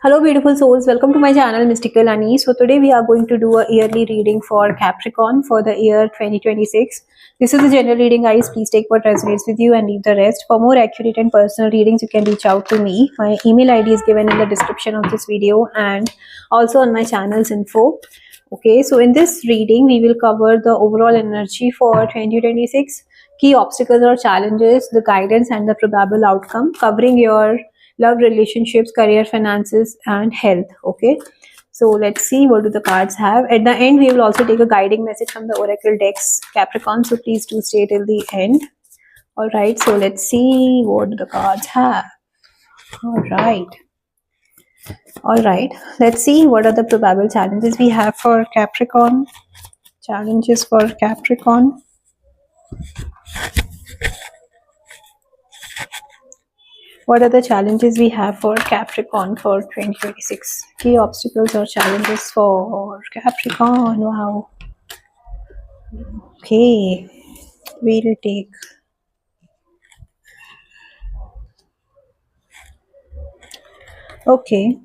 Hello, beautiful souls. Welcome to my channel, Mystical Annie. So, today we are going to do a yearly reading for Capricorn for the year 2026. This is the general reading, guys. Please take what resonates with you and leave the rest. For more accurate and personal readings, you can reach out to me. My email ID is given in the description of this video and also on my channel's info. Okay, so in this reading, we will cover the overall energy for 2026, key obstacles or challenges, the guidance, and the probable outcome, covering your love, relationships, career, finances, and health. Okay, so let's see what do the cards have. At the end, we will also take a guiding message from the oracle decks, Capricorn, so please do stay till the end. All right, so let's see what the cards have. All right, let's see what are the probable challenges we have for Capricorn. Challenges for Capricorn. What are the challenges we have for Capricorn for 2026? Key obstacles or challenges for Capricorn. Wow. Okay. We'll take. Okay.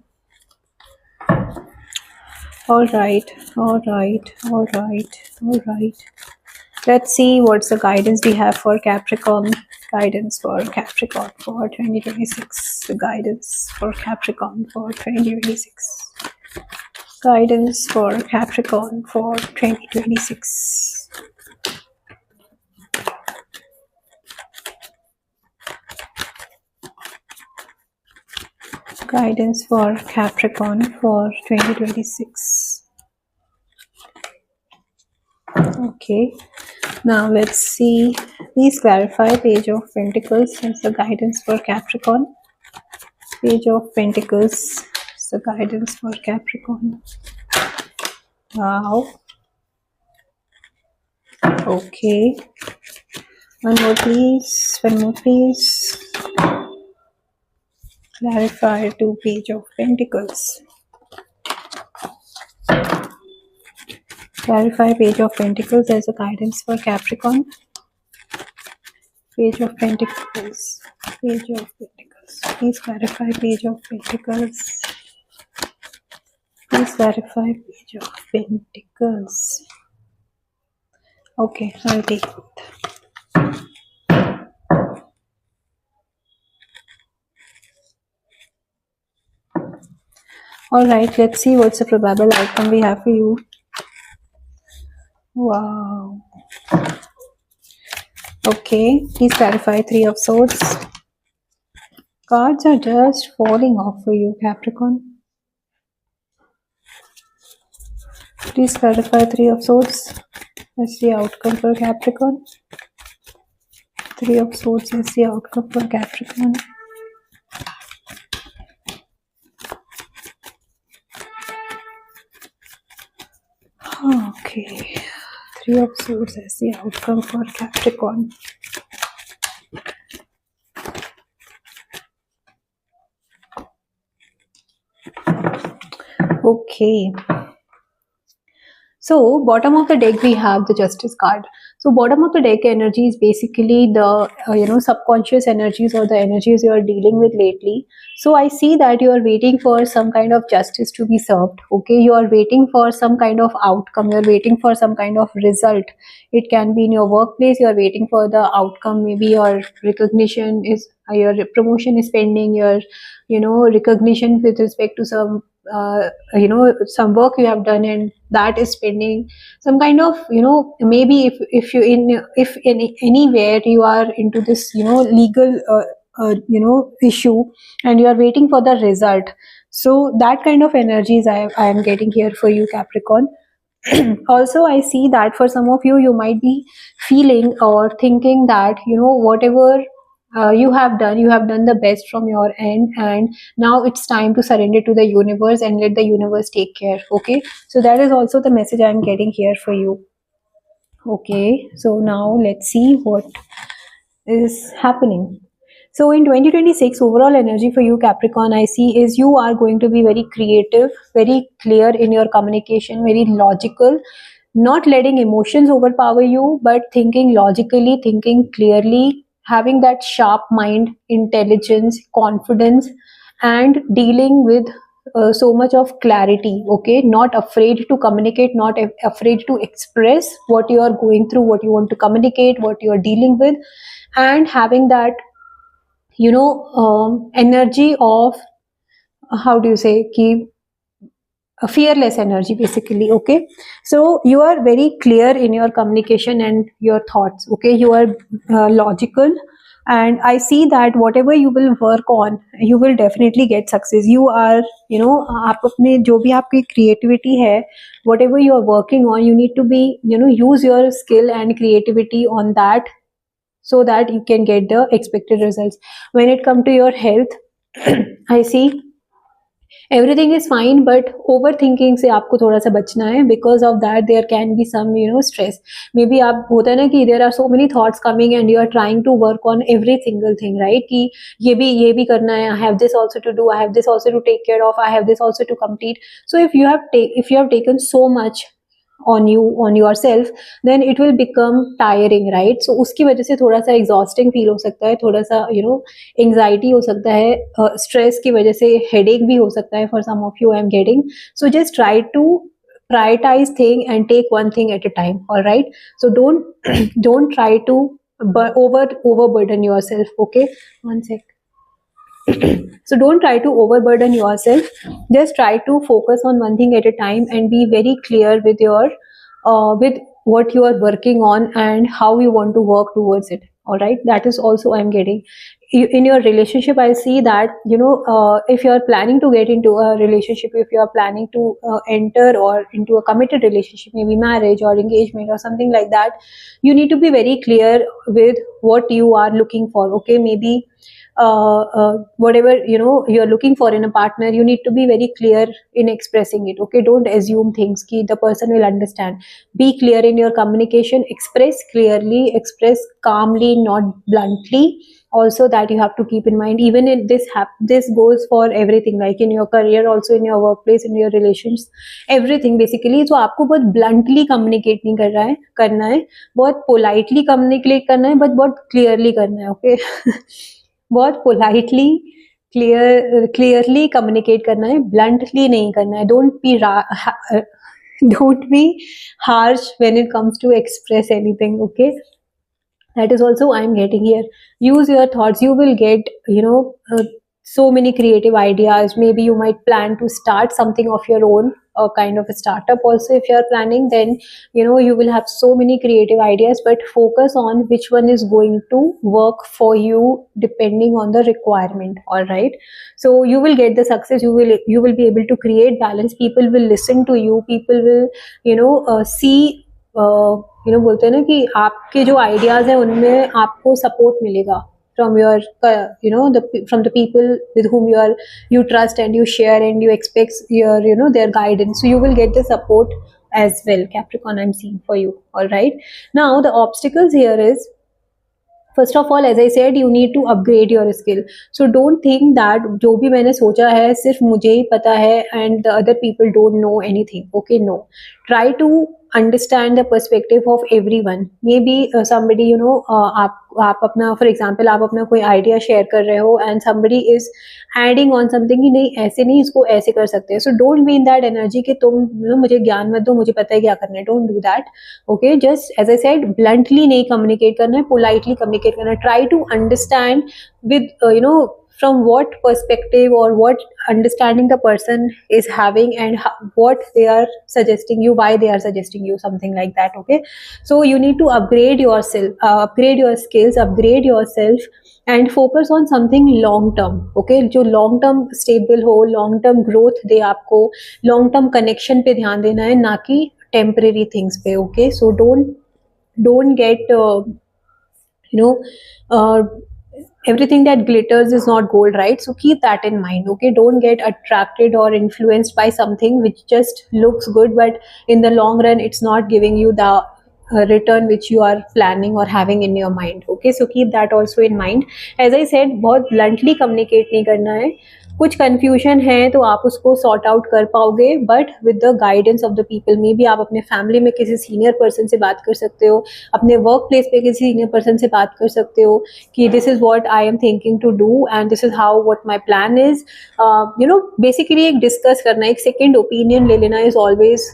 All right. Let's see what's the guidance we have for Capricorn. Guidance for Capricorn for 2026. The guidance for Capricorn for 2026. Guidance for Capricorn for 2026. Guidance for Capricorn for 2026. Okay, now let's see. Please clarify. Page of Pentacles is the guidance for Capricorn. Page of Pentacles is the guidance for Capricorn. Wow. Okay. One more please. Clarify to Page of Pentacles. Clarify Page of Pentacles as a guidance for Capricorn. Page of Pentacles. Page of Pentacles. Please clarify Page of Pentacles. Please clarify Page of Pentacles. Okay, I'll take it. Alright, let's see what's the probable outcome we have for you. Wow. Okay, please clarify Three of Swords. Cards are just falling off for you, Capricorn. Please clarify Three of Swords. That's the outcome for Capricorn. Three of Swords is the outcome for Capricorn. Okay. Three of Swords is the outcome for Capricorn. Okay. So, bottom of the deck we have the Justice card. So, bottom of the deck energy is basically the subconscious energies or the energies you are dealing with lately. So, I see that you are waiting for some kind of justice to be served. Okay, you are waiting for some kind of outcome. You are waiting for some kind of result. It can be in your workplace. You are waiting for the outcome. Maybe your recognition is your promotion is pending. Your recognition with respect to some some work you have done and that is pending. Some kind of maybe if anywhere you are into this legal issue and you are waiting for the result. So that kind of energies I am getting here for you, Capricorn. Also, I see that for some of you, you might be feeling or thinking that whatever you have done the best from your end, and now it's time to surrender to the universe and let the universe take care. Okay, so that is also the message I'm getting here for you. Okay, so now let's see what is happening. So in 2026, overall energy for you, Capricorn, I see is you are going to be very creative, very clear in your communication, very logical, not letting emotions overpower you, but thinking logically, thinking clearly, having that sharp mind, intelligence, confidence, and dealing with so much of clarity, okay, not afraid to communicate, not afraid to express what you are going through, what you want to communicate, what you are dealing with, and having that, energy of, how do you say, keep a fearless energy basically, okay. So you are very clear in your communication and your thoughts, okay. You are logical, and I see that whatever you will work on, you will definitely get success. You are, आप अपने जो भी आपकी creativity है, whatever you are working on, you need to be, use your skill and creativity on that, so that you can get the expected results. When it come to your health, I see everything is fine, but overthinking से आपको थोड़ा सा बचना है. Because of that there can be some, stress. Maybe आप होता है ना कि there are so many thoughts coming and you are trying to work on every single thing, right? कि ये भी करना है, I have this also to do, I have this also to take care of, I have this also to complete. So if you have taken so much on yourself, then it will become tiring, right? So उसकी वजह से थोड़ा सा exhausting feel हो सकता है, थोड़ा सा anxiety हो सकता है, stress की वजह से headache भी हो सकता है for some of you I am getting. So just try to prioritize thing and take one thing at a time, all right? So don't try to overburden yourself, okay? One sec. So don't try to overburden yourself. Just try to focus on one thing at a time and be very clear with your with what you are working on and how you want to work towards it, all right? That is also I'm getting. In your relationship, I see that, if you are planning to get into a relationship, if you are planning to enter or into a committed relationship, maybe marriage or engagement or something like that, you need to be very clear with what you are looking for, okay? Maybe whatever you're looking for in a partner, you need to be very clear in expressing it, okay? Don't assume things ki the person will understand. Be clear in your communication, express clearly, express calmly, not bluntly. Also that you have to keep in mind, even in this goes for everything, like in your career also, in your workplace, in your relations, everything basically. So आपको बहुत bluntly communicate नहीं करना है, बहुत politely communicate करना है, but बहुत clearly करना है, okay? बहुत पोलाइटली क्लियरली कम्युनिकेट करना है, ब्लंटली नहीं करना है. Don't be harsh when it comes to express anything, okay? That is also I'm getting here. Use your thoughts. You will get, so many creative ideas. Maybe you might plan to start something of your own, a kind of a startup also. If you are planning, then you will have so many creative ideas, but focus on which one is going to work for you depending on the requirement, all right? So you will get the success. You will be able to create balance. People will listen to you. People will see, बोलते हैं ना कि आपके जो ideas हैं उनमें आपको support मिलेगा from your from the people with whom you trust and you share and you expect your their guidance. So you will get the support as well, Capricorn, I'm seeing for you, all right? Now the obstacles here is, first of all, as I said, you need to upgrade your skill. So don't think that जो भी मैंने सोचा है सिर्फ मुझे ही पता है and the other people don't know anything, okay? No, try to understand the perspective of everyone. Maybe somebody, आप अपना, for example, आप अपना कोई idea share कर रहे हो and somebody is adding on something कि नहीं ऐसे नहीं, इसको ऐसे कर सकते हैं. So don't be in that energy कि तुम मुझे ज्ञान मत दो, मुझे पता है क्या करना है. Don't do that, okay? Just as I said, bluntly नहीं communicate करना है, politely communicate करना है. Try to understand with from what perspective or what understanding the person is having and what they are suggesting you, why they are suggesting you, something like that, okay? So you need to upgrade yourself, upgrade your skills, upgrade yourself and focus on something long term, okay? जो long term stable हो, long term growth दे आपको, long term connection पे ध्यान देना है, ना कि temporary things पे, okay? So don't get everything that glitters is not gold, right? So keep that in mind, okay? Don't get attracted or influenced by something which just looks good, but in the long run it's not giving you the return which you are planning or having in your mind, okay? So keep that also in mind. As I said, बहुत bluntly communicate नहीं करना है. कुछ confusion है तो आप उसको sort out कर पाओगे, but with the guidance of the people. May be आप अपने फैमिली में किसी सीनियर पर्सन से बात कर सकते हो, अपने वर्क प्लेस पे किसी सीनियर पर्सन से बात कर सकते हो कि this is what I am thinking to do and this is how what my plan is. Basically एक डिस्कस करना, एक सेकेंड ओपिनियन ले लेना is always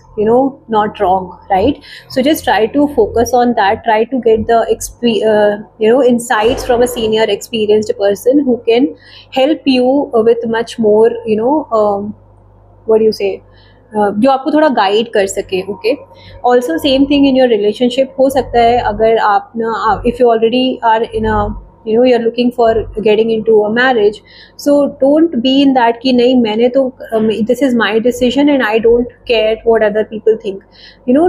not wrong, right? So just try to focus on that, try to get the insights from a senior experienced person who can help you with much more what do you say, जो आपको थोड़ा guide कर सके। Okay, also same thing in your relationship. हो सकता है अगर आप ना, if you already are in a you're looking for getting into a marriage, so don't be in that कि नहीं मैंने तो this is my decision and I don't care what other people think,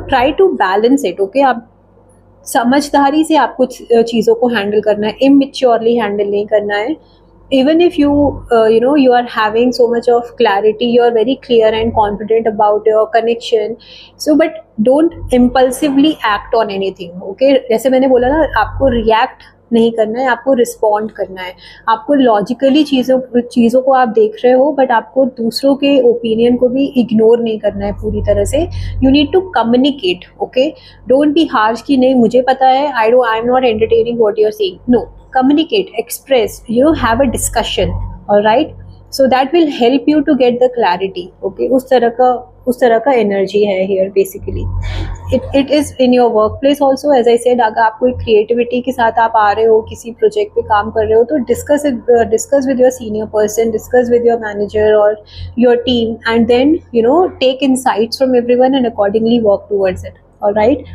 try to balance it। okay, आप समझदारी से आप कुछ चीज़ों को हैंडल करना है, इमेच्योरली हैंडल नहीं करना है। even if you are having so much of clarity, you are very clear and confident about your connection, so but don't impulsively act on anything। okay, जैसे मैंने बोला ना, आपको react नहीं करना है, आपको रिस्पॉन्ड करना है। आपको लॉजिकली चीज़ों को आप देख रहे हो, बट आपको दूसरों के ओपिनियन को भी इग्नोर नहीं करना है पूरी तरह से। You need to communicate. Okay, don't be harsh कि नहीं मुझे पता है, I am not entertaining what you are saying. No, communicate, express, have a discussion, all right? So that will help you to get the clarity। okay, उस तरह का energy है here basically। it is in your workplace also, as I said, अगर आप कोई creativity के साथ आप आ रहे हो, किसी प्रोजेक्ट पे काम कर रहे हो, तो discuss with your senior person, discuss with your manager or your team, and then take insights from everyone and accordingly work towards it, all right?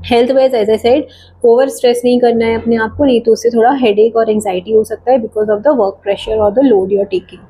Health wise as I said, over stress नहीं करना है अपने आप को, नहीं तो उससे थोड़ा हेडेक और एंजाइटी हो सकता है because of the work pressure और the load you are taking.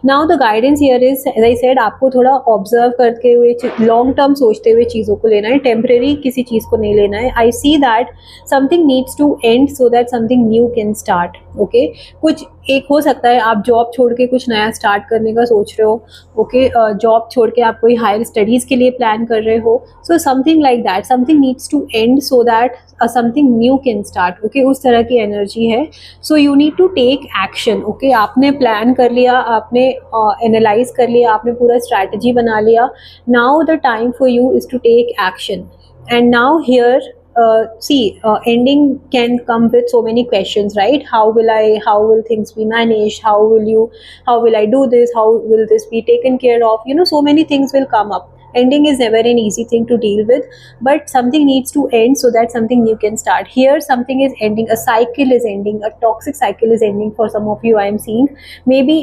Now the guidance here is, as I said, आपको थोड़ा ऑब्जर्व करते हुए, लॉन्ग टर्म सोचते हुए चीज़ों को लेना है, टेम्परेरी किसी चीज़ को नहीं लेना है। I see that something needs to end so that something new can start. Okay, कुछ एक हो सकता है आप जॉब छोड़ के कुछ नया स्टार्ट करने का सोच रहे हो। ओके, जॉब छोड़ के आप कोई हायर स्टडीज़ के लिए प्लान कर रहे हो। So something like that, something needs to end so that something new can start. Okay, उस तरह की एनर्जी है। So you need to take action. Okay, आपने प्लान कर लिया, आपने एनालाइज कर लिया, आपने पूरा स्ट्रैटेजी बना लिया। Now the time for you is to take action. And now here ending can come with so many questions, right? How will things be managed? How will I do this? How will this be taken care of? So many things will come up. Ending is never an easy thing to deal with, but something needs to end so that something new can start. Here something is ending, a cycle is ending, a toxic cycle is ending for some of you, I am seeing। Maybe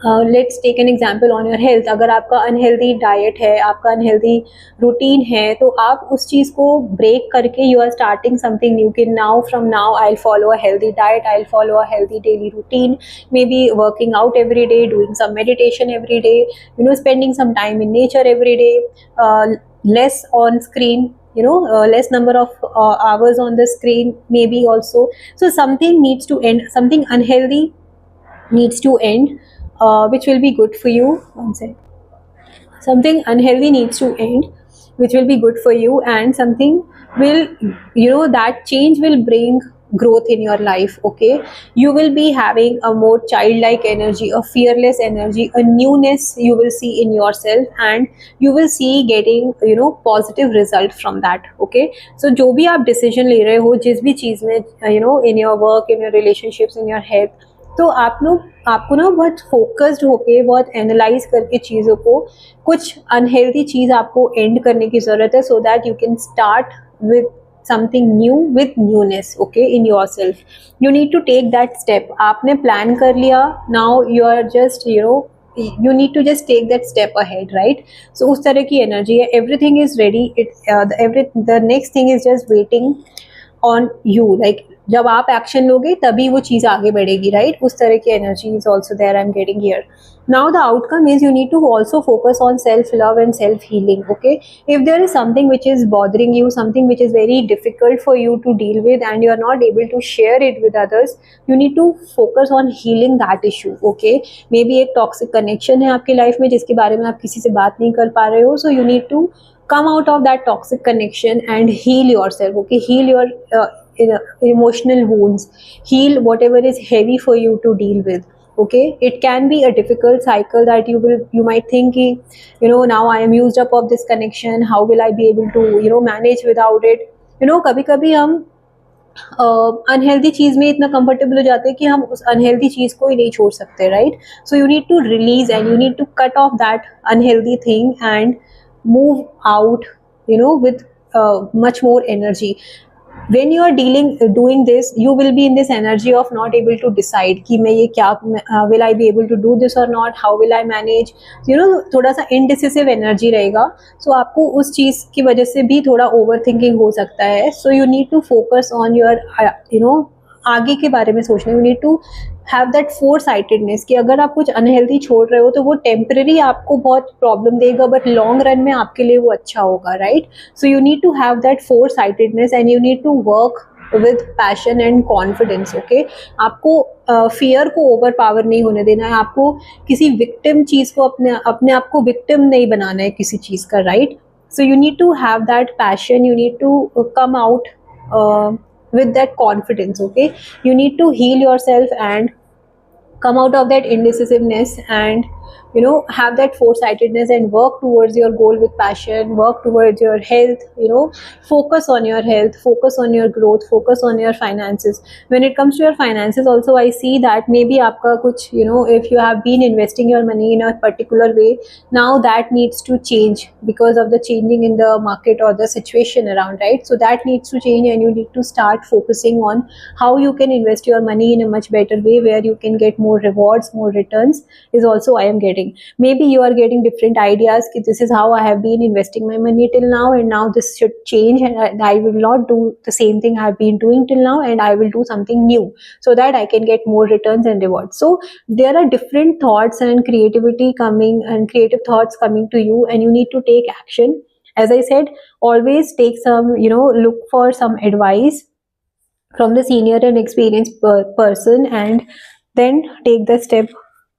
let's take an example on your health. अगर आपका unhealthy diet है, आपका unhealthy routine है, तो आप उस चीज़ को break करके you are starting something new कि now from now I will follow a healthy diet, I will follow a healthy daily routine, maybe working out every day, doing some meditation every day, spending some time in nature every day, less on screen, less number of hours on the screen maybe also। so something needs to end, something unhealthy needs to end, which will be good for you। One sec. Something unhealthy needs to end, which will be good for you, and something will, that change will bring growth in your life। okay, you will be having a more childlike energy, a fearless energy, a newness you will see in yourself, and you will see getting positive result from that। okay, so जो भी आप decision ले रहे हो, जिस भी चीज़ में in your work, in your relationships, in your health, तो आपको ना बहुत फोकस्ड होके, बहुत एनालाइज करके चीज़ों को, कुछ अनहेल्दी चीज़ आपको एंड करने की ज़रूरत है, so that you can start with something new with newness. Okay, in your self you need to take that step. आपने प्लान कर लिया, now you are just you need to just take that step ahead, right? So उस तरह की energy है। everything is ready, the next thing is just waiting on you, like जब आप action लोगे तभी वो चीज़ आगे बढ़ेगी, राइट? उस तरह की energy is also there, I am getting here. Now the outcome is you need to also focus on self love and self healing. Okay, if there is something which is bothering you, something which is very difficult for you to deal with and you are not able to share it with others, you need to focus on healing that issue. Okay, maybe एक toxic connection है आपकी life में जिसके बारे में आप किसी से बात नहीं कर पा रहे हो, so you need to come out of that toxic connection and heal yourself। okay, heal your emotional wounds, heal whatever is heavy for you to deal with। Okay, it can be a difficult cycle that you might think कि, now I am used up of this connection, how will I be able to manage without it. कभी कभी हम unhealthy चीज में इतना comfortable हो जाते हैं कि हम उस अनहेल्दी चीज को ही नहीं छोड़ सकते, right. So you need to release and you need to cut off that unhealthy thing and move out with much more energy. When you are doing this, you will be in this energy of not able to decide कि मैं ये क्या will I be able to do this or not, how will I manage, थोड़ा सा indecisive energy रहेगा. So आपको उस चीज की वजह से भी थोड़ा ओवर थिंकिंग हो सकता है. So you need to focus on your आगे के बारे में सोचना. You need to have that foresightedness कि अगर आप कुछ अनहेल्दी छोड़ रहे हो तो वो टेम्पररी आपको बहुत प्रॉब्लम देगा, बट लॉन्ग रन में आपके लिए वो अच्छा होगा, right. So you need to have that foresightedness and you need to work with passion and confidence. Okay, आपको फियर को ओवर पावर नहीं होने देना है. आपको किसी विक्टिम चीज को अपने आप को विक्टिम नहीं बनाना है किसी चीज का, right. So you need to have that passion, you need to come out with that confidence. Okay, you need to heal yourself and come out of that indecisiveness and have that foresightedness and work towards your goal with passion, work towards your health, focus on your health, focus on your growth, focus on your finances. When it comes to your finances also, I see that maybe aapka kuch, if you have been investing your money in a particular way, now that needs to change because of the changing in the market or the situation around, right. So that needs to change and you need to start focusing on how you can invest your money in a much better way where you can get more rewards, more returns is also I am getting. Maybe you are getting different ideas ki this is how I have been investing my money till now and now this should change and I will not do the same thing I have been doing till now and I will do something new so that I can get more returns and rewards. So there are different thoughts and creativity coming and creative thoughts coming to you and you need to take action. As I said, always take some, look for some advice from the senior and experienced person and then take the step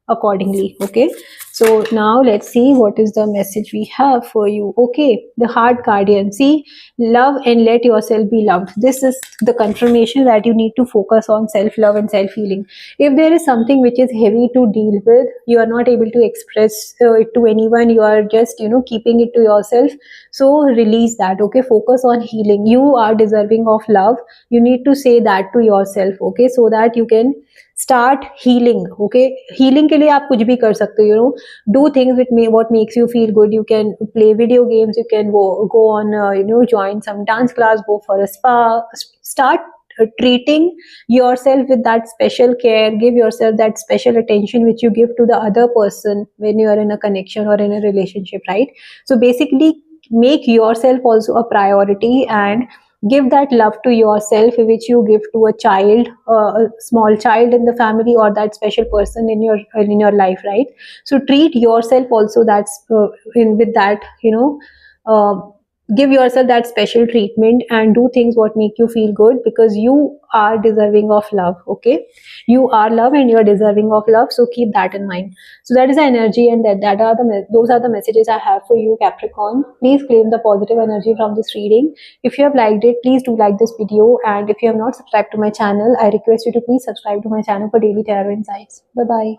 accordingly. Okay, so now let's see what is the message we have for you. Okay, the heart guardian. See, love and let yourself be loved. This is the confirmation that you need to focus on self-love and self-healing. If there is something which is heavy to deal with, you are not able to express it to anyone, you are just keeping it to yourself, so release that. Okay, focus on healing. You are deserving of love. You need to say that to yourself. Okay, so that you can start healing. Okay, healing के लिए आप कुछ भी कर सकते हो. Do things with what makes you feel good. You can play video games, you can go on join some dance class, go for a spa. Start treating yourself with that special care. Give yourself that special attention which you give to the other person when you are in a connection or in a relationship, right. So basically make yourself also a priority and give that love to yourself which you give to a child, a small child in the family or that special person in your life, right. So treat yourself also that's with that uh, give yourself that special treatment and do things what make you feel good because you are deserving of love. Okay, you are love and you are deserving of love, so keep that in mind. So that is the energy and those are the messages I have for you, Capricorn. Please claim the positive energy from this reading. If you have liked it, please do like this video, and if you have not subscribed to my channel, I request you to please subscribe to my channel for daily tarot insights. Bye bye.